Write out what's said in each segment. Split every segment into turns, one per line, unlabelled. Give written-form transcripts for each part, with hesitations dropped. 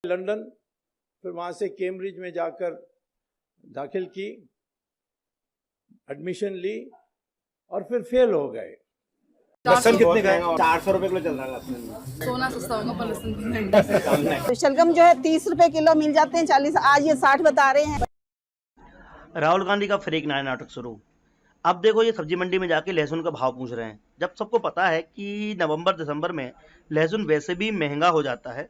London, फिर वहाँ से कैम्ब्रिज में जाकर दाखिल की, एडमिशन ली और फिर फेल हो गए।
लहसुन कितने का है?
400 रुपए किलो चल रहा है लहसुन।
सोना सस्ता होगा पर लहसुन महंगा।
तो शलगम जो है 30 रुपए किलो मिल जाते हैं, 40, आज ये 60 बता रहे हैं।
राहुल गांधी का फिर एक नया नाटक शुरू। अब देखो, ये सब्जी मंडी में जाके लहसुन का भाव पूछ रहे हैं, जब सबको पता है कि नवंबर दिसंबर में लहसुन वैसे भी महंगा हो जाता है,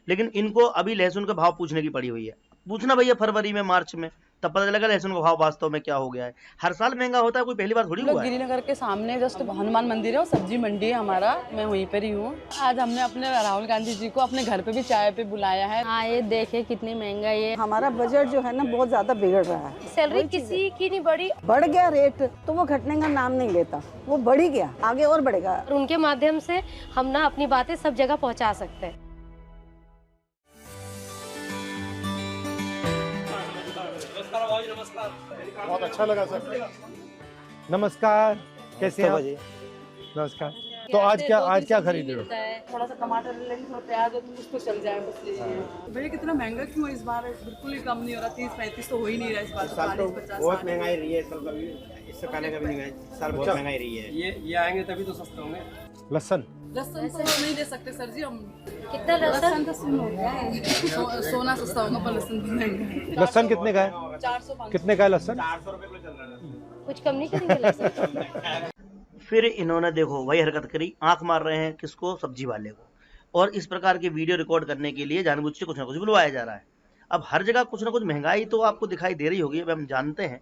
लेकिन इनको अभी लहसुन का भाव पूछने की पड़ी हुई है। पूछना भैया फरवरी में, मार्च में, तब पता चलेगा लहसुन का भाव वास्तव में क्या हो गया है। हर साल महंगा होता है, कोई पहली बार थोड़ी हुआ है।
गिरिनगर के सामने जस्ट हनुमान मंदिर है और सब्जी मंडी है हमारा, मैं वहीं पर ही हूँ। आज हमने अपने राहुल गांधी जी को अपने घर पे भी चाय पे बुलाया है।
हाँ, ये देखे कितनी महंगाई है।
हमारा बजट जो है ना बहुत ज्यादा बिगड़ रहा है।
सैलरी किसी की नहीं बढ़ी,
बढ़ गया रेट तो वो घटने का नाम नहीं लेता, वो बढ़ ही गया, आगे और बढ़ेगा।
और उनके माध्यम से हम ना अपनी बातें सब जगह पहुंचा सकते हैं।
बहुत अच्छा लगा सर। नमस्कार, कैसे हैं आप? नमस्कार। तो आज क्या खरीद रहे हो?
थोड़ा सा टमाटर ले लेंगे, थोड़ा प्याज और कुछ तो चल जाए बस। भैया कितना महंगा क्यों है इस बार? बिल्कुल ही कम नहीं हो रहा, 30-35 तो हो ही नहीं रहा इस बार।
साल तो बहुत महंगाई रही है, इससे पहले कभी नहीं हुआ। साल बहुत महंगाई रही है। ये आएंगे तभी तो सस्ते होंगे।
लहसुन
लहसुन तो नहीं ले सकते सर जी हम।
कितना लहसुन?
तो सुन हो गया है। सोना सस्ता होगा पर लहसुन महंगा।
लहसुन कितने का है?
400
कितने का है लहसुन?
400 रुपए किलो चल रहा है।
कुछ कम नहीं करेंगे लहसुन?
फिर इन्होंने देखो वही हरकत करी, आंख मार रहे हैं किसको? सब्जी वाले को। और इस प्रकार के वीडियो रिकॉर्ड करने के लिए जानबूझ के कुछ ना कुछ बुलवाया जा रहा है। अब हर जगह कुछ ना कुछ महंगाई तो आपको दिखाई दे रही होगी, अब हम जानते हैं,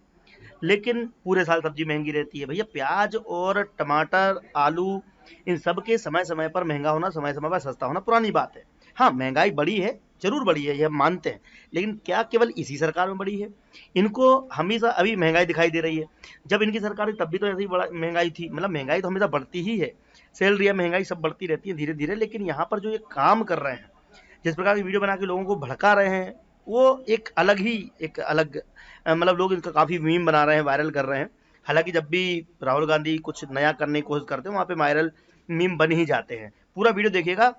लेकिन पूरे साल सब्जी महंगी रहती है भैया। प्याज और टमाटर, आलू, इन सब के समय समय पर महंगा होना, समय समय पर सस्ता होना पुरानी बात है। हाँ, महंगाई बढ़ी है, जरूर बढ़ी है, ये हम मानते हैं, लेकिन क्या केवल इसी सरकार में बढ़ी है? इनको हमेशा अभी महंगाई दिखाई दे रही है। जब इनकी सरकार थी तब भी तो ऐसी बड़ा महंगाई थी, मतलब महंगाई तो हमेशा बढ़ती ही है, सैलरी या महंगाई सब बढ़ती रहती है धीरे धीरे। लेकिन यहाँ पर जो ये काम कर रहे हैं, जिस प्रकार की वीडियो बना के लोगों को भड़का रहे हैं, वो एक अलग मतलब लोग इनका काफ़ी मीम बना रहे हैं, वायरल कर रहे हैं। हालांकि जब भी राहुल गांधी कुछ नया करने की कोशिश करते हैं, वहाँ पे वायरल मीम बन ही जाते हैं। पूरा वीडियो देखिएगा,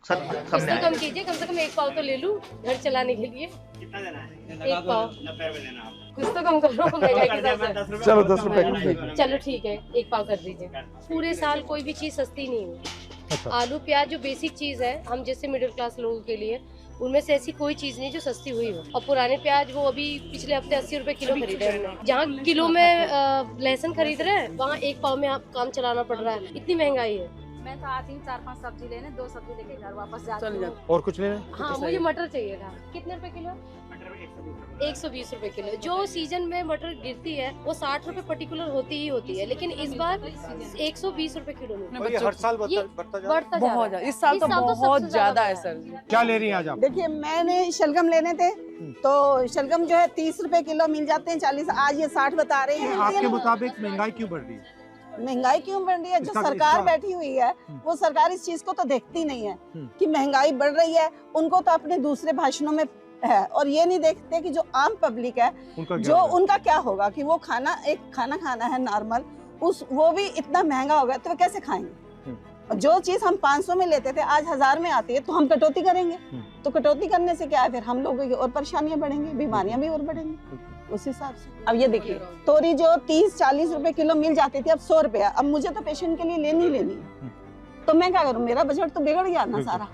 सब सामने आएगा।
कम कीजिए, कम से कम एक पाव तो ले लूं घर चलाने के लिए।
कितना देना है?
एक पाव
90 रुपए देना आप।
कुछ तो कम करो महंगाई के हिसाब से।
चलो 10 रुपए कर दीजिए।
चलो ठीक है, एक पाव कर दीजिए। पूरे साल कोई भी चीज सस्ती नहीं हुई।
अच्छा।
आलू प्याज जो बेसिक चीज है हम जैसे मिडिल क्लास लोगों के लिए, उनमें से ऐसी कोई चीज नहीं जो सस्ती हुई हो। और पुराने प्याज वो अभी पिछले हफ्ते 80 रुपए किलो खरीदे हमने। जहाँ किलो में लहसुन खरीद रहे हैं, वहाँ एक पाव में आप काम चलाना पड़ रहा है, इतनी महंगाई है।
मैं तो आती हूँ 4-5 सब्जी लेने, 2 सब्जी लेके घर वापस जाती
चल
हूँ।
जाते।
और कुछ लेना है?
हाँ, मुझे मटर चाहिए था। कितने रुपए किलो? 120 रुपए किलो। जो सीजन में मटर गिरती है वो 60 रुपए पर्टिकुलर होती ही होती है, लेकिन इस बार 120 रुपए किलो में
और ये हर साल बढ़ता जा रहा है।
बढ़ता जा रहा
बहुत
है।
ज्यादा, इस साल तो बहुत
सबसे
ज्यादा है
बढ़ा
सर जी।
क्या ले रही हैं आज आप?
देखिए, मैंने शलगम लेने थे तो शलगम जो है 30 रुपए किलो मिल जाते हैं, 40, आज ये 60 बता रहे हैं।
आपके मुताबिक महंगाई क्यों बढ़ रही है?
महंगाई क्यों बढ़ रही है? जो सरकार बैठी हुई है वो सरकार इस चीज को तो देखती नहीं है कि महंगाई बढ़ रही है। उनको तो अपने दूसरे भाषणों में है, और ये नहीं देखते कि जो आम पब्लिक है उनका क्या होगा, कि वो खाना खाना है नॉर्मल, वो भी इतना महंगा हो गया तो वो कैसे खाएंगे? जो चीज हम 500 में लेते थे आज 1000 में आती है, तो हम कटौती करेंगे। तो कटौती करने से क्या है, फिर हम लोगों की और परेशानियां बढ़ेंगी, बीमारियां भी और बढ़ेंगी उस हिसाब से। अब ये देखिए, तोरी जो 30-40 रुपए किलो मिल जाती थी, अब 100 रुपया। अब मुझे तो पेशेंट के लिए लेनी है, तो मैं क्या करूँ? मेरा बजट तो बिगड़ गया ना सारा।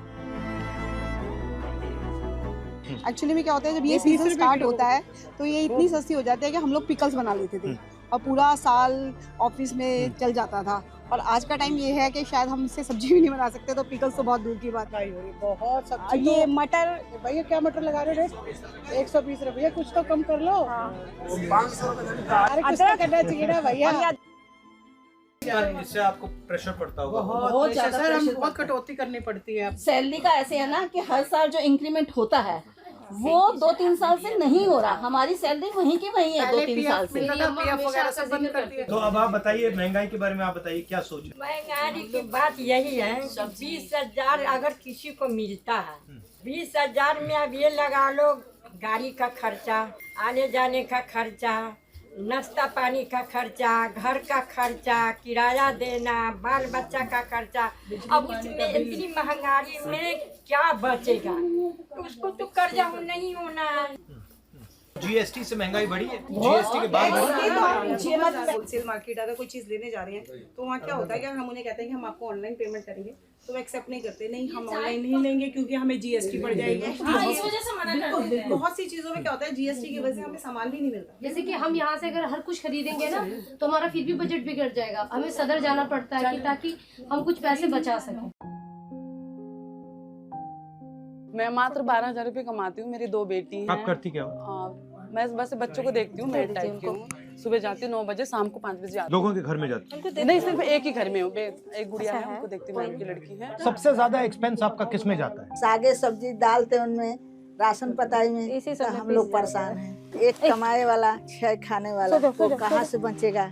एक्चुअली में क्या होता है, जब ये सीजन स्टार्ट होता है तो ये इतनी सस्ती हो जाती है कि हम लोग पिकल्स बना लेते थे और पूरा साल ऑफिस में चल जाता था। और आज का टाइम ये है कि शायद हम इससे सब्जी भी नहीं बना सकते, तो पिकल्स तो बहुत दूर की बात है। बहुत सब्जी ये मटर, भैया क्या मटर लगा रहे हो? 120 रुपये, कुछ तो कम कर लो। अरे कुछ तो करना चाहिए ना भैया।
इससे आपको प्रेशर पड़ता होगा?
बहुत ज्यादा सर, हम बहुत कटौती करनी पड़ती है।
सैलरी का ऐसे है ना कि हर साल जो इंक्रीमेंट होता है वो 2-3 साल से नहीं हो रहा। हमारी सैलरी वहीं की वहीं है 2-3 साल से।
PF वगैरह सब बंद कर दिए।
तो अब आप बताइए, महंगाई के बारे में आप बताइए, क्या सोच रहे
महंगाई की बात यही है, 20,000 अगर किसी को मिलता है, 20,000 में अब ये लगा लो गाड़ी का खर्चा, आने जाने का खर्चा, नाश्ता पानी का खर्चा, घर का खर्चा, किराया देना, बाल बच्चा का खर्चा। अब उसमें इतनी महंगाई में क्या बचेगा? तो उसको तो कर्जा नहीं होना है।
जीएसटी से महंगाई बढ़ी है, जीएसटी के बाद
होलसेल मार्केट अगर कोई चीज लेने जा रहे हैं तो वहाँ क्या होता है कि हम उन्हें कहते हैं कि हम आपको ऑनलाइन पेमेंट करेंगे, तो वो एक्सेप्ट नहीं करते। नहीं, हम ऑनलाइन नहीं लेंगे क्योंकि हमें जीएसटी पड़ जाएगी। इस वजह से मना करते हैं। बहुत सी चीजों में क्या होता है, जीएसटी की वजह से हमें सामान भी नहीं मिलता।
जैसे कि हम यहाँ से अगर हर कुछ खरीदेंगे ना तो हमारा फिर भी बजट बिगड़ जाएगा। हमें सदर जाना पड़ता है कि ताकि हम कुछ पैसे बचा सकें।
मैं मात्र 12,000 रुपये कमाती हूँ। मेरी 2 बेटी हैं।
आप करती क्या हो?
मैं बस बच्चों को देखती हूँ। मेड टाइप की हूँ। सुबह जाती हूँ 9 बजे, शाम को 5 बजे आती हूँ।
लोगों के घर में जाती हूँ?
नहीं, सिर्फ एक ही घर में हूँ। एक गुड़िया है, उनको देखती हूँ, उनकी लड़की है।
सबसे ज्यादा एक्सपेंस आपका किस में जाता है?
सागे सब्जी डालते उनमें, राशन पताई में, तो हम लोग परेशान हैं। एक कमाए वाला 6 खाने वाला, तो कहाँ से बचेगा?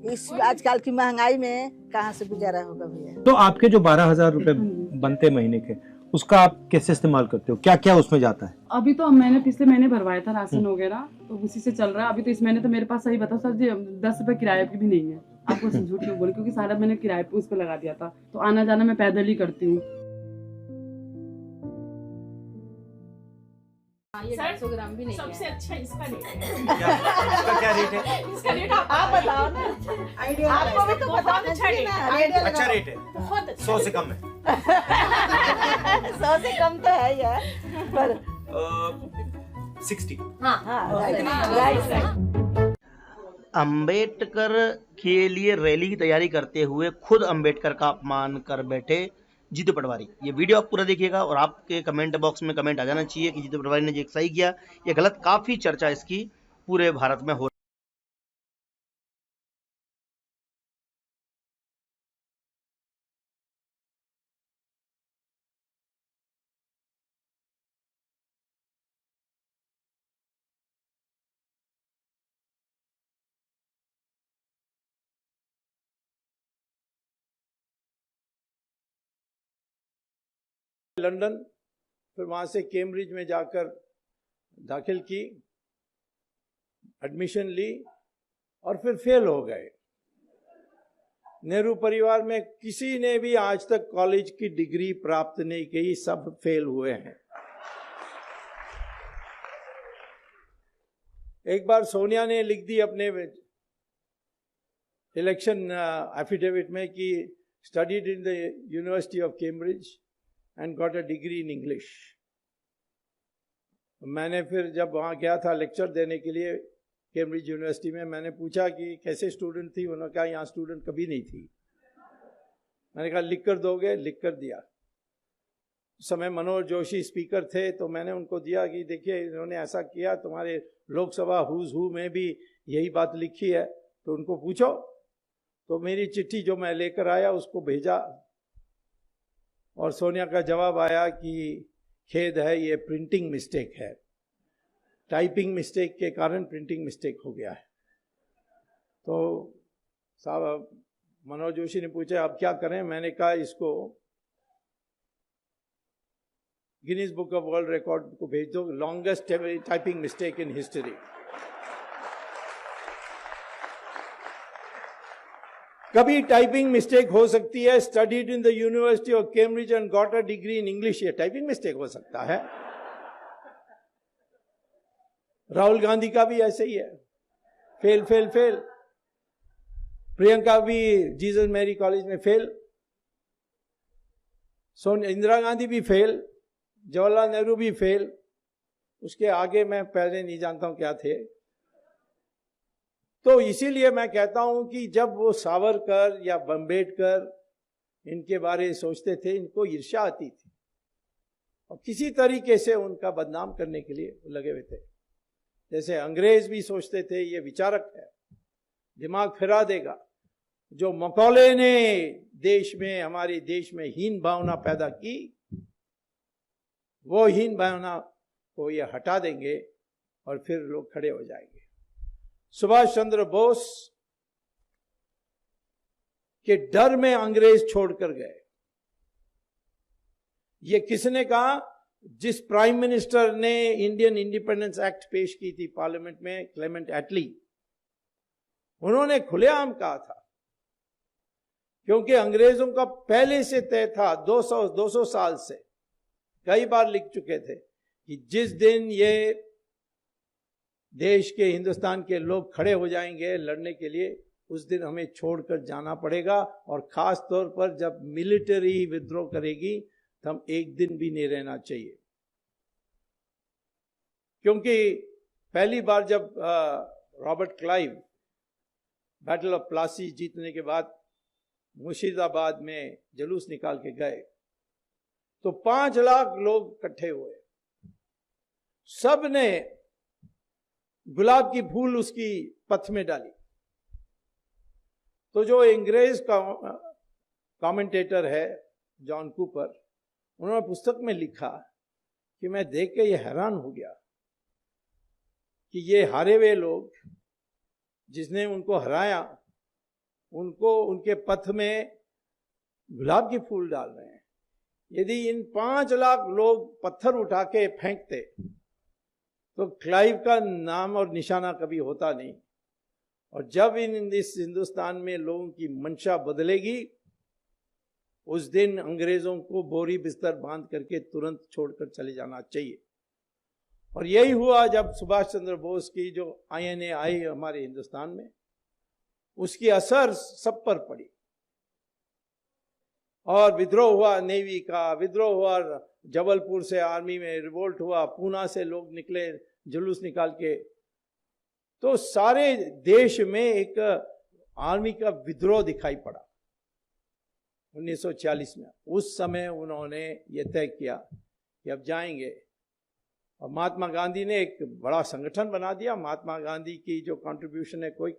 इस आजकल की महंगाई में कहाँ से गुजारा होगा भैया?
तो आपके जो 12,000 रुपए बनते महीने के, उसका आप कैसे इस्तेमाल करते हो? क्या क्या उसमें जाता है?
अभी तो मैंने पिछले महीने भरवाया था राशन वगैरह, तो उसी से चल रहा है। अभी तो इस महीने तो मेरे पास, सही बताओ सर जी, 10 रुपए किराए की भी नहीं है। आपको झूठ क्यों बोले, क्योंकि सारा मैंने किराए पे उस पर लगा दिया था। तो आना जाना मैं पैदल ही करती हूँ। ये 200 ग्राम भी नहीं
सबसे
है।
अच्छा इसका रेट है।
इसका क्या रेट है?
इसका रेट आप बताओ ना। आइडिया आपको भी तो बताना चाहिए ना।
अच्छा रेट है,
बहुत
100 से कम है।
100 से कम तो है यार, पर
60।
अंबेडकर के लिए रैली की तैयारी करते हुए खुद अंबेडकर का अपमान कर बैठे जीतू पटवारी। ये वीडियो आप पूरा देखिएगा और आपके कमेंट बॉक्स में कमेंट आ जाना चाहिए कि जीतू पटवारी ने ये सही किया, ये गलत। काफी चर्चा इसकी पूरे भारत में हो
लंदन, फिर वहाँ से कैम्ब्रिज में जाकर दाखिल की, एडमिशन ली और फिर फेल हो गए। नेहरू परिवार में किसी ने भी आज तक कॉलेज की डिग्री प्राप्त नहीं की, सब फेल हुए हैं। एक बार सोनिया ने लिख दी अपने इलेक्शन एफिडेविट में कि studied in the university of Cambridge and got a degree in English. मैंने फिर जब वहाँ गया था लेक्चर देने के लिए कैम्ब्रिज यूनिवर्सिटी में, मैंने पूछा कि कैसे स्टूडेंट थी। उन्होंने कहा यहाँ स्टूडेंट कभी नहीं थी। मैंने कहा लिख कर दोगे? लिख कर दिया। उस समय मनोज जोशी स्पीकर थे, तो मैंने उनको दिया कि देखिए इन्होंने ऐसा किया, तुम्हारे लोकसभा हुज हू में भी यही बात लिखी है, तो उनको पूछो। तो मेरी चिट्ठी जो मैं लेकर आया उसको भेजा और सोनिया का जवाब आया कि खेद है, ये प्रिंटिंग मिस्टेक है, टाइपिंग मिस्टेक के कारण प्रिंटिंग मिस्टेक हो गया है। तो साहब मनोज जोशी ने पूछा अब क्या करें? मैंने कहा इसको Guinness book of world record को भेज दो, longest typing mistake in history. कभी टाइपिंग मिस्टेक हो सकती है। Studied in the university of Cambridge and got a degree in English, ये टाइपिंग मिस्टेक हो सकता है। राहुल गांधी का भी ऐसे ही है, फेल फेल फेल। प्रियंका भी जीसस मैरी कॉलेज में फेल, इंदिरा गांधी भी फेल, जवाहरलाल नेहरू भी फेल। उसके आगे मैं पहले नहीं जानता हूं क्या थे। तो इसीलिए मैं कहता हूं कि जब वो सावरकर या अम्बेडकर इनके बारे में सोचते थे, इनको ईर्ष्या आती थी और किसी तरीके से उनका बदनाम करने के लिए लगे हुए थे। जैसे अंग्रेज भी सोचते थे ये विचारक है, दिमाग फिरा देगा। जो मकौले ने देश में, हमारे देश में हीन भावना पैदा की, वो हीन भावना को ये हटा देंगे और फिर लोग खड़े हो जाएंगे। सुभाष चंद्र बोस के डर में अंग्रेज छोड़कर गए। ये किसने कहा? जिस प्राइम मिनिस्टर ने इंडियन इंडिपेंडेंस एक्ट पेश की थी पार्लियामेंट में, क्लेमेंट एटली, उन्होंने खुलेआम कहा था, क्योंकि अंग्रेजों का पहले से तय था, 200 साल से कई बार लिख चुके थे कि जिस दिन ये देश के, हिंदुस्तान के लोग खड़े हो जाएंगे लड़ने के लिए, उस दिन हमें छोड़कर जाना पड़ेगा, और खास तौर पर जब मिलिट्री विद्रोह करेगी तो हम एक दिन भी नहीं रहना चाहिए। क्योंकि पहली बार जब Robert Clive battle of Plassey जीतने के बाद मुर्शिदाबाद में जुलूस निकाल के गए तो 5 लाख लोग इकट्ठे हुए, सब ने गुलाब की फूल उसकी पथ में डाली। तो जो अंग्रेज का कमेंटेटर है जॉन कूपर, उन्होंने पुस्तक में लिखा कि मैं देख के ये हैरान हो गया कि ये हारे हुए लोग, जिसने उनको हराया, उनको उनके पथ में गुलाब के फूल डाल रहे हैं। यदि इन 5 लाख लोग पत्थर उठा के फेंकते तो क्लाइव का नाम और निशाना कभी होता नहीं। और जब इस हिंदुस्तान में लोगों की मंशा बदलेगी, उस दिन अंग्रेजों को बोरी बिस्तर बांध करके तुरंत छोड़कर चले जाना चाहिए। और यही हुआ जब सुभाष चंद्र बोस की जो INA आई हमारे हिंदुस्तान में, उसकी असर सब पर पड़ी और विद्रोह हुआ, नेवी का विद्रोह हुआ, जबलपुर से आर्मी में रिवोल्ट हुआ, पूना से लोग निकले जुलूस निकाल के, तो सारे देश में एक आर्मी का विद्रोह दिखाई पड़ा 1940 में। उस समय उन्होंने ये तय किया कि अब जाएंगे, और महात्मा गांधी ने एक बड़ा संगठन बना दिया। महात्मा गांधी की जो कंट्रीब्यूशन है कोई